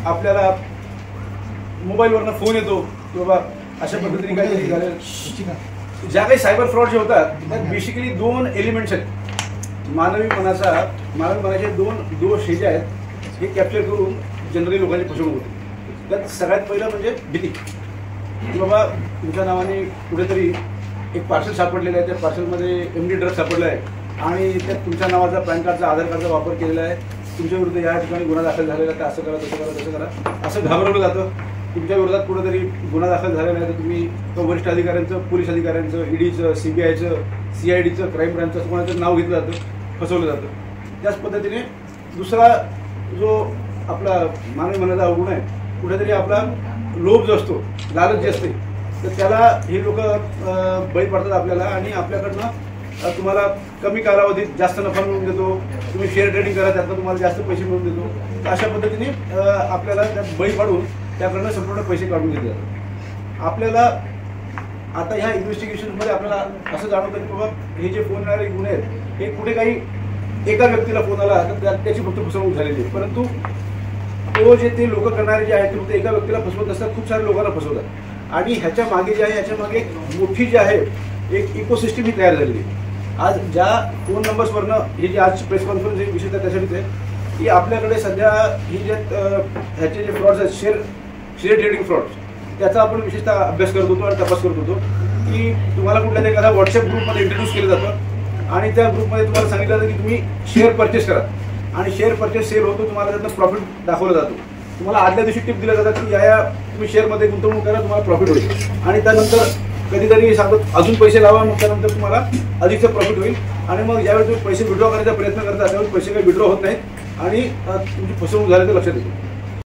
आपल्याला मोबाईलवरनं फोन येतो की बाबा अशा पद्धतीने काहीतरी झालं. ज्या काही सायबर फ्रॉड जे होतात त्यात बेसिकली 2 एलिमेंट्स आहेत. मानवी मनाचे 2 दोष हे जे आहेत हे कॅप्चर करून जनरली लोकांची फसवणूक होते. त्यात सगळ्यात पहिलं म्हणजे भीती की बाबा तुमच्या नावाने कुठेतरी एक पार्सल सापडलेलं आहे, त्या पार्सलमध्ये MD ड्रग सापडला आहे आणि त्यात तुमच्या नावाचा पॅन कार्डचा आधार कार्डचा वापर केलेला आहे, तुमच्या विरुद्ध या ठिकाणी गुन्हा दाखल झालेला आहे, तर असं करा तसं करा तसं करा असं घाबरवलं जातं. तुमच्या विरोधात कुठेतरी गुन्हा दाखल झालेला आहे तर तुम्ही वरिष्ठ अधिकाऱ्यांचं, पोलीस अधिकाऱ्यांचं, EDचं, CBIचं, CIDचं, क्राईम ब्रांचचं कोणाचं नाव घेतलं जातं, फसवलं जातं. त्याच पद्धतीने दुसरा जो आपला मानवी मनाचा अवगुण आहे, कुठेतरी आपला लोभ जो असतो, लालच जे असते, तर त्याला हे लोक बळी पडतात आपल्याला आणि आपल्याकडनं तुम्हाला कमी कालावधीत जास्त नफा मिळवून देतो, तुम्ही शेअर ट्रेडिंग करा त्यातनं तुम्हाला जास्त पैसे मिळवून देतो. तर अशा पद्धतीने आपल्याला त्यात बळी पाडून त्याकडनं संपूर्ण पैसे काढून घेतले जातात. आपल्याला आता ह्या इन्व्हेस्टिगेशनमध्ये आपल्याला असं जाणवतं की बाबा हे जे फोन येणारे गुन्हे आहेत हे कुठे काही एका व्यक्तीला फोन आला तर त्याची फक्त फसवणूक झालेली आहे, परंतु तो जे ते लोक करणारे जे आहेत ते फक्त एका व्यक्तीला फसवत असतात, खूप साऱ्या लोकांना फसवतात. आणि ह्याच्या मागे जे आहे याच्या मागे एक मोठी जी आहे एक इकोसिस्टम ही तयार झालेली आहे. आज ज्या फोन नंबर्सवरनं ही जी आजची प्रेस कॉन्फरन्स विशेषतः त्यासाठीच आहे की आपल्याकडे सध्या ही जे ह्याचे जे फ्रॉड्स आहेत, शेअर ट्रेडिंग फ्रॉड्स, त्याचा आपण विशेषतः अभ्यास करत होतो आणि तपास करत होतो की तुम्हाला कुठल्या एखाद्या व्हॉट्सअप ग्रुपमध्ये इंट्रोड्यूस केलं जातं आणि त्या ग्रुपमध्ये तुम्हाला सांगितलं जातं की तुम्ही शेअर परचेस करा आणि शेअर परचेस सेल होतो, तुम्हाला त्यातनं प्रॉफिट दाखवला जातो. तुम्हाला आदल्या दिवशी टिप दिल्या जातात की या तुम्ही शेअरमध्ये गुंतवणूक करा, तुम्हाला प्रॉफिट होईल आणि त्यानंतर कधीतरी सांगतात अजून पैसे लावा, मग त्यानंतर तुम्हाला अधिकचं प्रॉफिट होईल. आणि मग ज्यावेळी तुम्ही पैसे विड्रॉ करायचा प्रयत्न करता त्यावेळी पैसे काही विड्रॉ होत नाहीत आणि तुमची फसवणूक झाल्याचं लक्षात येतं.